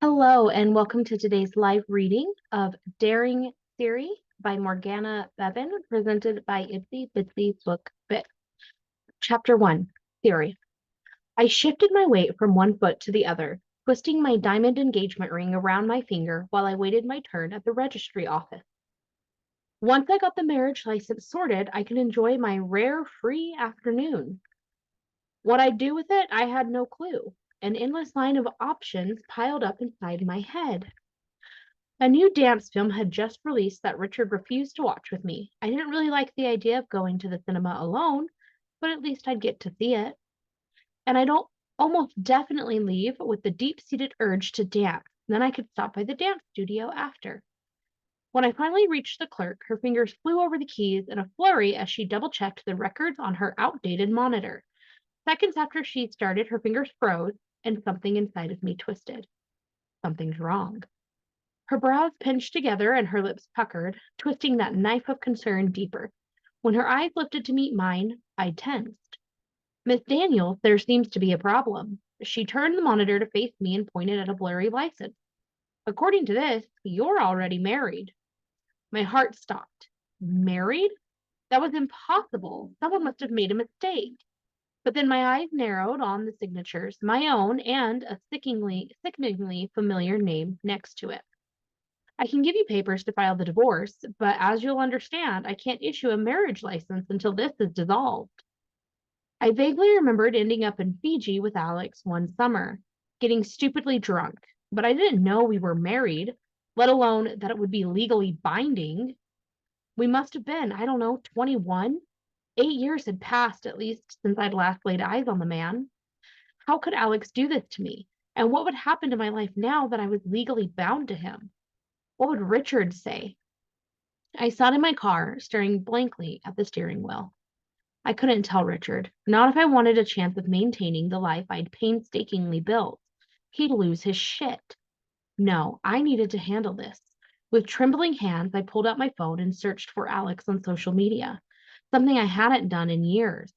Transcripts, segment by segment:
Hello, and welcome to today's live reading of Daring Ceri by Morgana Bevan, presented by Itsy Bitsy Book Bit. Chapter 1, Theory. I shifted my weight from one foot to the other, twisting my diamond engagement ring around my finger while I waited my turn at the registry office. Once I got the marriage license sorted, I could enjoy my rare free afternoon. What I'd do with it, I had no clue. An endless line of options piled up inside my head. A new dance film had just released that Richard refused to watch with me. I didn't really like the idea of going to the cinema alone, but at least I'd get to see it. And I'd almost definitely leave with the deep-seated urge to dance. Then I could stop by the dance studio after. When I finally reached the clerk, her fingers flew over the keys in a flurry as she double-checked the records on her outdated monitor. Seconds after she started, her fingers froze, and something inside of me twisted. Something's wrong. Her brows pinched together and her lips puckered, twisting that knife of concern deeper. When her eyes lifted to meet mine, I tensed. Miss Daniels, there seems to be a problem. She turned the monitor to face me and pointed at a blurry license. According to this, you're already married. My heart stopped. Married? That was impossible. Someone must have made a mistake. But then my eyes narrowed on the signatures, my own and a sickeningly familiar name next to it. I can give you papers to file the divorce, but as you'll understand, I can't issue a marriage license until this is dissolved. I vaguely remembered ending up in Fiji with Alex one summer, getting stupidly drunk, but I didn't know we were married, let alone that it would be legally binding. We must have been, I don't know, 21? 8 years had passed at least since I'd last laid eyes on the man. How could Alex do this to me? And what would happen to my life now that I was legally bound to him? What would Richard say? I sat in my car, staring blankly at the steering wheel. I couldn't tell Richard, not if I wanted a chance of maintaining the life I'd painstakingly built. He'd lose his shit. No, I needed to handle this. With trembling hands, I pulled out my phone and searched for Alex on social media, something I hadn't done in years.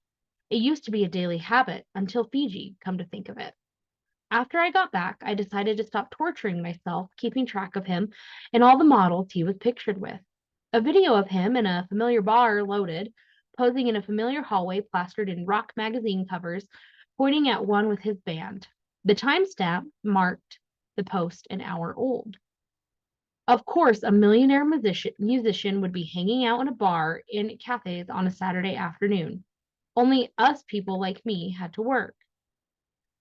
It used to be a daily habit until Fiji, come to think of it. After I got back, I decided to stop torturing myself, keeping track of him and all the models he was pictured with. A video of him in a familiar bar loaded, posing in a familiar hallway plastered in rock magazine covers, pointing at one with his band. The timestamp marked the post an hour old. Of course, a millionaire musician would be hanging out in a bar in cafes on a Saturday afternoon. Only us people like me had to work.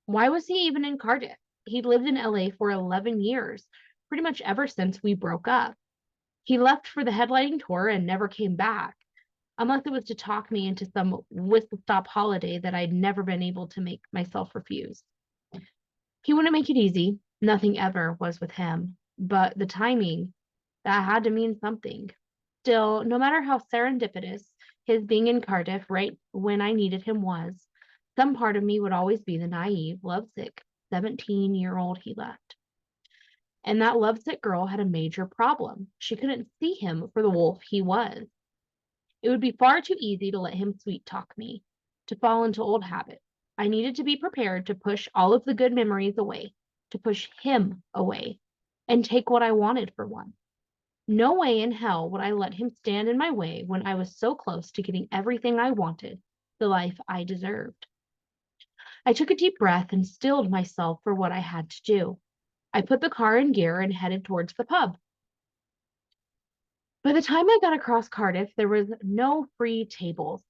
Why was he even in Cardiff? He'd lived in LA for 11 years, pretty much ever since we broke up. He left for the headlining tour and never came back, unless it was to talk me into some whistle-stop holiday that I'd never been able to make myself refuse. He wouldn't make it easy. Nothing ever was with him. But the timing, that had to mean something. Still, no matter how serendipitous his being in Cardiff right when I needed him was, some part of me would always be the naive, lovesick 17-year-old he left. And that lovesick girl had a major problem. She couldn't see him for the wolf he was. It would be far too easy to let him sweet talk me, to fall into old habits. I needed to be prepared to push all of the good memories away, to push him away, and take what I wanted for once. No way in hell would I let him stand in my way when I was so close to getting everything I wanted, the life I deserved. I took a deep breath and stilled myself for what I had to do. I put the car in gear and headed towards the pub. By the time I got across Cardiff, there was no free tables,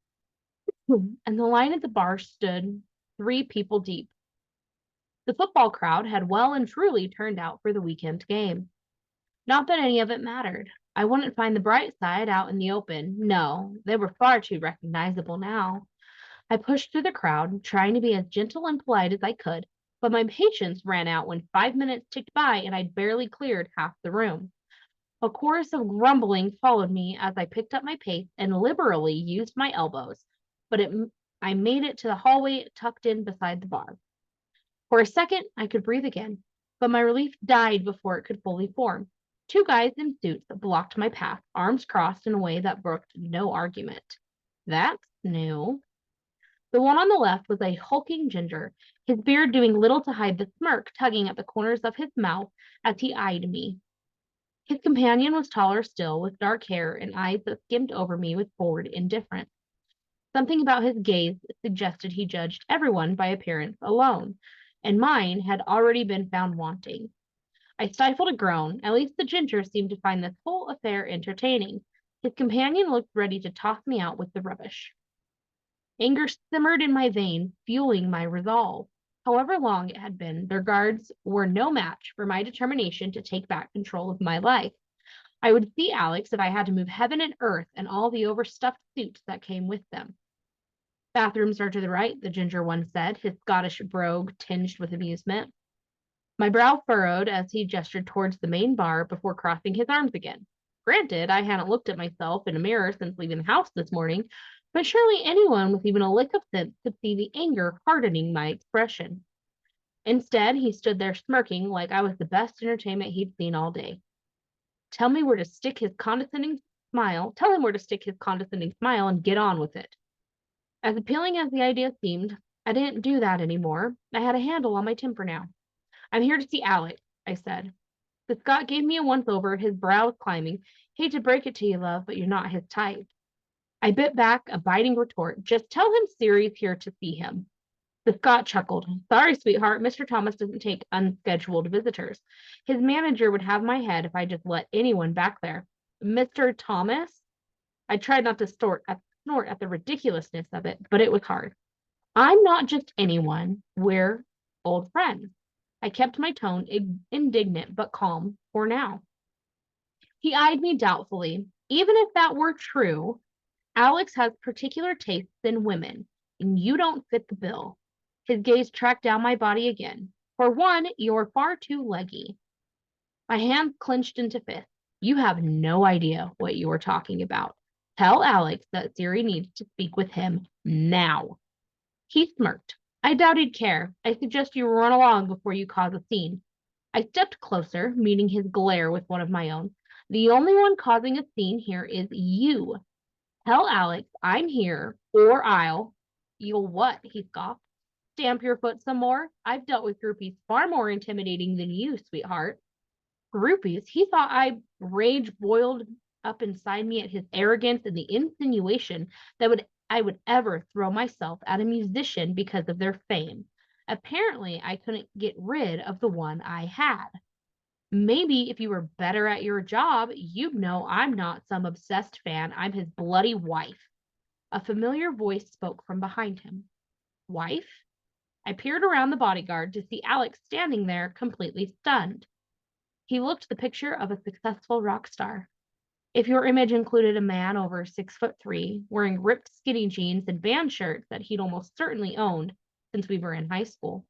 and the line at the bar stood 3 people deep. The football crowd had well and truly turned out for the weekend game. Not that any of it mattered. I wouldn't find the bright side out in the open. No, they were far too recognizable now. I pushed through the crowd, trying to be as gentle and polite as I could, but my patience ran out when 5 minutes ticked by and I'd barely cleared half the room. A chorus of grumbling followed me as I picked up my pace and liberally used my elbows, but I made it to the hallway tucked in beside the bar. For a second, I could breathe again, but my relief died before it could fully form. 2 guys in suits blocked my path, arms crossed in a way that brooked no argument. That's new. The one on the left was a hulking ginger, his beard doing little to hide the smirk tugging at the corners of his mouth as he eyed me. His companion was taller still, with dark hair and eyes that skimmed over me with bored indifference. Something about his gaze suggested he judged everyone by appearance alone, and mine had already been found wanting. I stifled a groan. At least the ginger seemed to find this whole affair entertaining. His companion looked ready to toss me out with the rubbish. Anger simmered in my veins, fueling my resolve. However long it had been, their guards were no match for my determination to take back control of my life. I would see Alex if I had to move heaven and earth and all the overstuffed suits that came with them. Bathrooms are to the right, the ginger one said, his Scottish brogue tinged with amusement. My brow furrowed as he gestured towards the main bar before crossing his arms again. Granted, I hadn't looked at myself in a mirror since leaving the house this morning, but surely anyone with even a lick of sense could see the anger hardening my expression. Instead, he stood there smirking like I was the best entertainment he'd seen all day. Tell me where to stick his condescending smile. Tell him where to stick his condescending smile and get on with it. As appealing as the idea seemed, I didn't do that anymore. I had a handle on my temper now. I'm here to see Alex, I said. The Scot gave me a once-over, his brows climbing. Hate to break it to you, love, but you're not his type. I bit back a biting retort. Just tell him Ceri's here to see him. The Scot chuckled. Sorry, sweetheart, Mr. Thomas doesn't take unscheduled visitors. His manager would have my head if I just let anyone back there. Mr. Thomas? I tried not to snort at the ridiculousness of it, but it was hard. I'm not just anyone. We're old friends. I kept my tone indignant but calm for now. He eyed me doubtfully. Even if that were true, Alex has particular tastes in women, and you don't fit the bill. His gaze tracked down my body again. For one, you're far too leggy. My hands clenched into fists. You have no idea what you are talking about. Tell Alex that Ceri needs to speak with him now. He smirked. I doubt he'd care. I suggest you run along before you cause a scene. I stepped closer, meeting his glare with one of my own. The only one causing a scene here is you. Tell Alex I'm here, or You'll what? He scoffed. Stamp your foot some more? I've dealt with groupies far more intimidating than you, sweetheart. Groupies? He thought rage boiled up inside me at his arrogance and the insinuation that I would ever throw myself at a musician because of their fame. Apparently, I couldn't get rid of the one I had. Maybe if you were better at your job, you'd know I'm not some obsessed fan. I'm his bloody wife. A familiar voice spoke from behind him. Wife? I peered around the bodyguard to see Alex standing there, completely stunned. He looked the picture of a successful rock star. If your image included a man over 6'3", wearing ripped skinny jeans and band shirts that he'd almost certainly owned since we were in high school.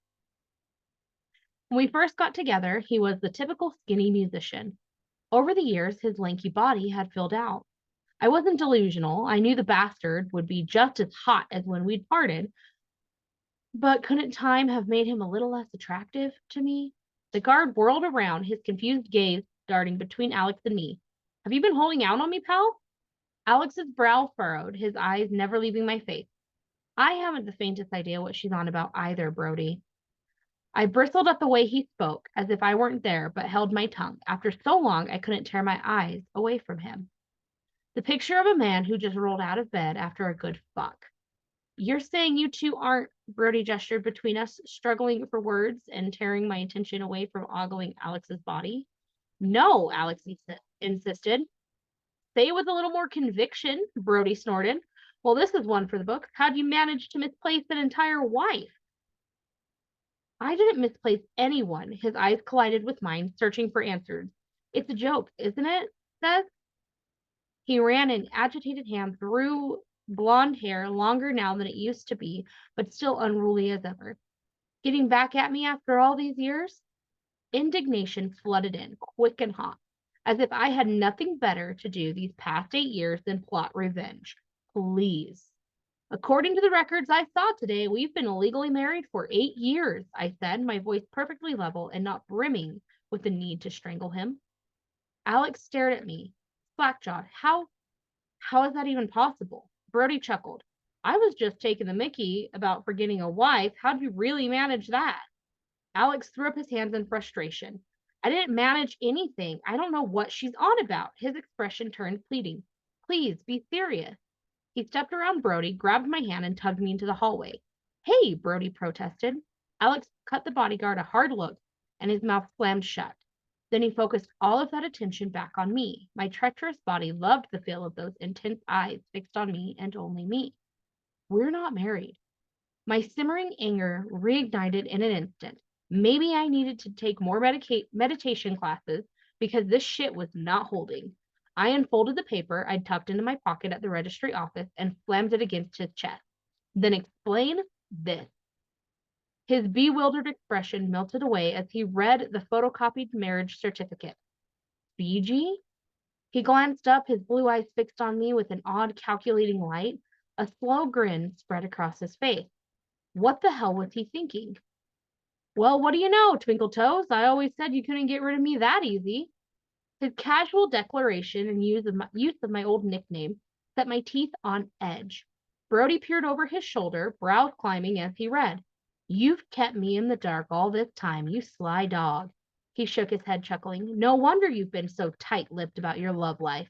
When we first got together, he was the typical skinny musician. Over the years, his lanky body had filled out. I wasn't delusional. I knew the bastard would be just as hot as when we'd parted, but couldn't time have made him a little less attractive to me? The guard whirled around, his confused gaze darting between Alex and me. Have you been holding out on me, pal? Alex's brow furrowed, his eyes never leaving my face. I haven't the faintest idea what she's on about either, Brody. I bristled at the way he spoke, as if I weren't there, but held my tongue. After so long, I couldn't tear my eyes away from him. The picture of a man who just rolled out of bed after a good fuck. You're saying you two aren't, Brody gestured between us, struggling for words and tearing my attention away from ogling Alex's body. No, Alex insisted. Say it with a little more conviction, Brody snorted. Well, this is one for the books. How'd you manage to misplace an entire wife? I didn't misplace anyone. His eyes collided with mine, searching for answers. It's a joke, isn't it, Seth? He ran an agitated hand through blonde hair, longer now than it used to be, but still unruly as ever. Getting back at me after all these years? Indignation flooded in, quick and hot, as if I had nothing better to do these past 8 years than plot revenge. Please. According to the records I saw today, we've been illegally married for 8 years, I said, my voice perfectly level and not brimming with the need to strangle him. Alex stared at me, slack-jawed. How is that even possible? Brody chuckled. I was just taking the mickey about forgetting a wife. How'd you really manage that? Alex threw up his hands in frustration. I didn't manage anything. I don't know what she's on about. His expression turned pleading. Please be serious. He stepped around Brody, grabbed my hand, and tugged me into the hallway. Hey, Brody protested. Alex cut the bodyguard a hard look, and his mouth slammed shut. Then he focused all of that attention back on me. My treacherous body loved the feel of those intense eyes fixed on me and only me. We're not married. My simmering anger reignited in an instant. Maybe I needed to take more meditation classes because this shit was not holding. I unfolded the paper I'd tucked into my pocket at the registry office and slammed it against his chest. Then explain this. His bewildered expression melted away as he read the photocopied marriage certificate. Fiji? He glanced up, his blue eyes fixed on me with an odd, calculating light. A slow grin spread across his face. What the hell was he thinking? Well, what do you know, Twinkle Toes? I always said you couldn't get rid of me that easy. His casual declaration and use of my old nickname set my teeth on edge. Brody peered over his shoulder, brows climbing as he read. You've kept me in the dark all this time, you sly dog. He shook his head, chuckling. No wonder you've been so tight-lipped about your love life.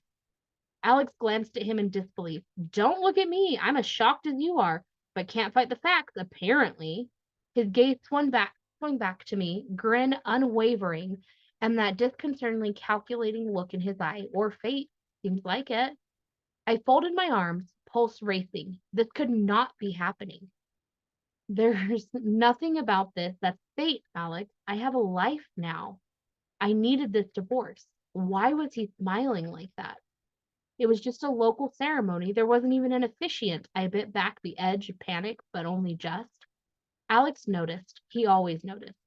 Alex glanced at him in disbelief. Don't look at me. I'm as shocked as you are, but can't fight the facts, apparently. His gaze swung back to me, grin unwavering, and that disconcertingly calculating look in his eye, or fate, seems like it. I folded my arms, pulse racing. This could not be happening. There's nothing about this that's fate, Alex. I have a life now. I needed this divorce. Why was he smiling like that? It was just a local ceremony. There wasn't even an officiant. I bit back the edge of panic, but only just. Alex noticed. He always noticed.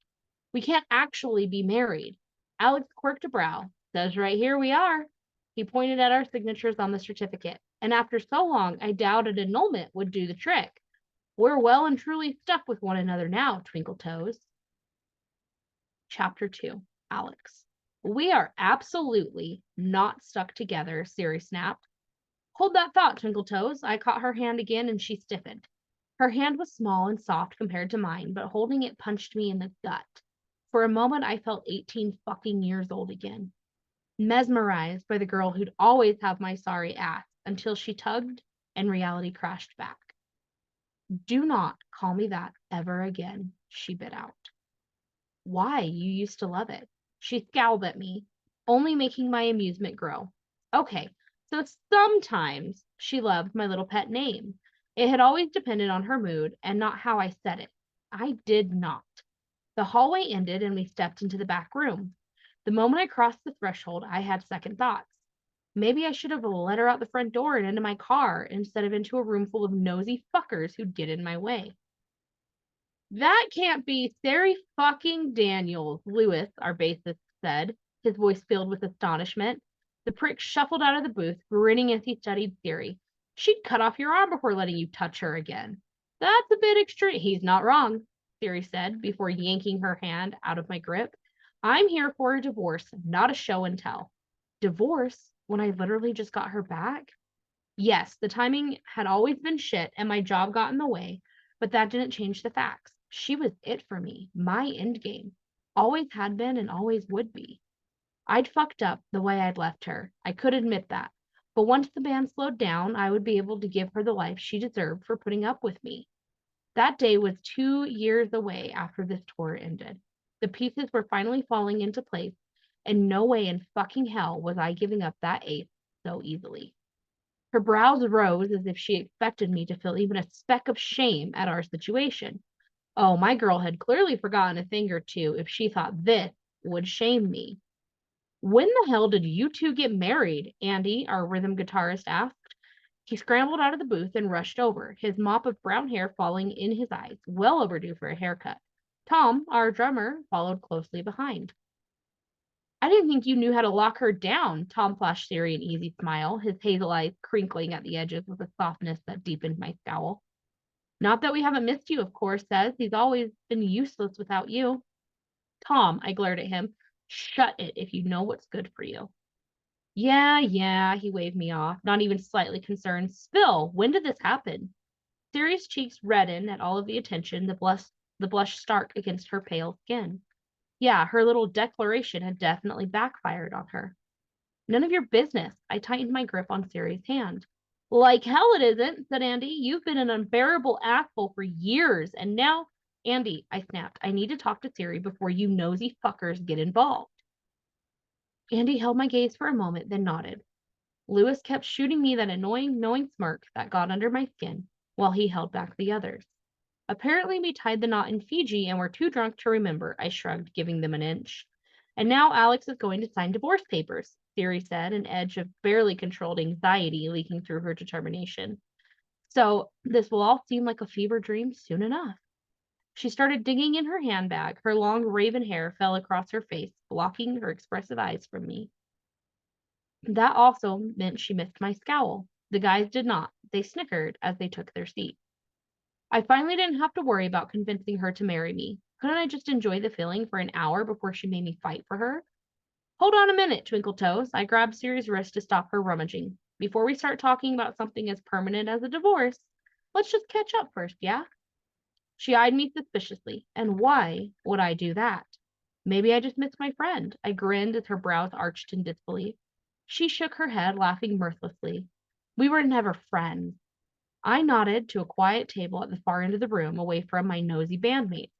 We can't actually be married. Alex quirked a brow. Says right here we are. He pointed at our signatures on the certificate. And after so long, I doubted annulment would do the trick. We're well and truly stuck with one another now, Twinkle Toes. Chapter 2. Alex. We are absolutely not stuck together, Ceri snapped. Hold that thought, Twinkle Toes. I caught her hand again and she stiffened. Her hand was small and soft compared to mine, but holding it punched me in the gut. For a moment, I felt 18 fucking years old again. Mesmerized by the girl who'd always have my sorry ass until she tugged and reality crashed back. Do not call me that ever again, she bit out. Why? You used to love it. She scowled at me, only making my amusement grow. Okay, so sometimes she loved my little pet name. It had always depended on her mood and not how I said it. I did not. The hallway ended and we stepped into the back room. The moment I crossed the threshold, I had second thoughts. Maybe I should have let her out the front door and into my car instead of into a room full of nosy fuckers who'd get in my way. That can't be Ceri fucking Daniels, Lewis, our bassist, said, his voice filled with astonishment. The prick shuffled out of the booth, grinning as he studied Ceri. She'd cut off your arm before letting you touch her again. That's a bit extreme. He's not wrong, Ceri said, before yanking her hand out of my grip. I'm here for a divorce, not a show and tell. Divorce? When I literally just got her back? Yes, the timing had always been shit and my job got in the way, but that didn't change the facts. She was it for me, my endgame. Always had been and always would be. I'd fucked up the way I'd left her. I could admit that. But once the band slowed down, I would be able to give her the life she deserved for putting up with me. That day was 2 years away after this tour ended. The pieces were finally falling into place, and no way in fucking hell was I giving up that ace so easily. Her brows rose as if she expected me to feel even a speck of shame at our situation. Oh, my girl had clearly forgotten a thing or two if she thought this would shame me. When the hell did you two get married? Andy, our rhythm guitarist, asked. He scrambled out of the booth and rushed over, his mop of brown hair falling in his eyes, well overdue for a haircut. Tom, our drummer, followed closely behind. I didn't think you knew how to lock her down, Tom flashed Ceri an easy smile, his hazel eyes crinkling at the edges with a softness that deepened my scowl. Not that we haven't missed you, of course, says. He's always been useless without you. Tom, I glared at him. Shut it if you know what's good for you. Yeah, he waved me off, not even slightly concerned. Spill, when did this happen? Ceri's cheeks reddened at all of the attention, the blush stark against her pale skin. Yeah, her little declaration had definitely backfired on her. None of your business. I tightened my grip on Ceri's hand. Like hell it isn't, said Andy. You've been an unbearable asshole for years, and now, Andy, I snapped, I need to talk to Ceri before you nosy fuckers get involved. Andy held my gaze for a moment, then nodded. Lewis kept shooting me that annoying, knowing smirk that got under my skin, while he held back the others. Apparently we tied the knot in Fiji and were too drunk to remember, I shrugged, giving them an inch. And now Alex is going to sign divorce papers, Ceri said, an edge of barely controlled anxiety leaking through her determination. So this will all seem like a fever dream soon enough. She started digging in her handbag. Her long raven hair fell across her face, blocking her expressive eyes from me. That also meant she missed my scowl. The guys did not. They snickered as they took their seat. I finally didn't have to worry about convincing her to marry me. Couldn't I just enjoy the feeling for an hour before she made me fight for her? Hold on a minute, Twinkle Toes. I grabbed Ceri's wrist to stop her rummaging. Before we start talking about something as permanent as a divorce, let's just catch up first, yeah? She eyed me suspiciously. And why would I do that? Maybe I just miss my friend. I grinned as her brows arched in disbelief. She shook her head, laughing mirthlessly. We were never friends. I nodded to a quiet table at the far end of the room, away from my nosy bandmates.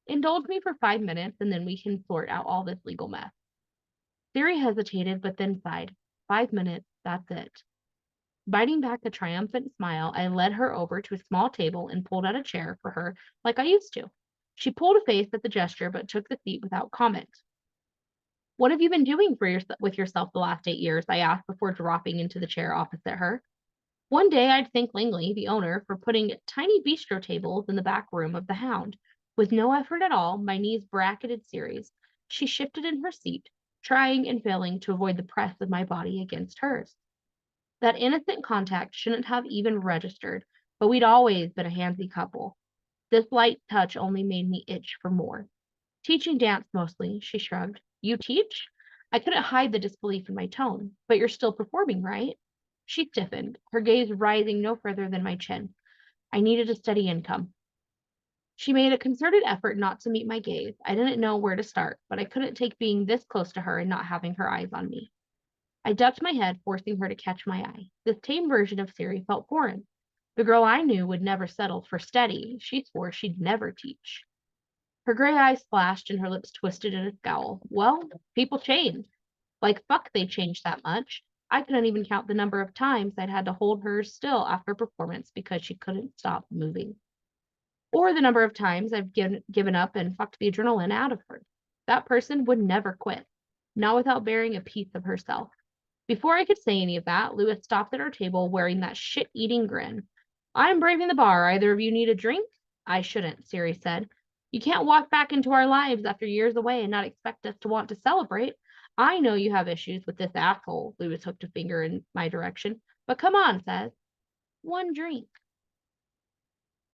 Indulge me for 5 minutes, and then we can sort out all this legal mess. Ceri hesitated, but then sighed. 5 minutes, that's it. Biting back a triumphant smile, I led her over to a small table and pulled out a chair for her like I used to. She pulled a face at the gesture, but took the seat without comment. What have you been doing with yourself the last 8 years? I asked before dropping into the chair opposite her. One day I'd thank Langley, the owner, for putting tiny bistro tables in the back room of the Hound. With no effort at all, my knees bracketed Ceri's. She shifted in her seat, trying and failing to avoid the press of my body against hers. That innocent contact shouldn't have even registered, but we'd always been a handsy couple. This light touch only made me itch for more. Teaching dance mostly, she shrugged. You teach? I couldn't hide the disbelief in my tone. But you're still performing, right? She stiffened, her gaze rising no further than my chin. I needed a steady income. She made a concerted effort not to meet my gaze. I didn't know where to start, but I couldn't take being this close to her and not having her eyes on me. I ducked my head, forcing her to catch my eye. This tame version of Ceri felt foreign. The girl I knew would never settle for steady. She swore she'd never teach. Her gray eyes flashed and her lips twisted in a scowl. Well, people change. Like fuck they changed that much. I couldn't even count the number of times I'd had to hold her still after performance because she couldn't stop moving. Or the number of times I've given up and fucked the adrenaline out of her. That person would never quit, not without bearing a piece of herself. Before I could say any of that, Lewis stopped at our table wearing that shit-eating grin. I'm braving the bar. Either of you need a drink? I shouldn't, Ceri said. You can't walk back into our lives after years away and not expect us to want to celebrate. I know you have issues with this asshole. Lewis hooked a finger in my direction. But come on, says. One drink.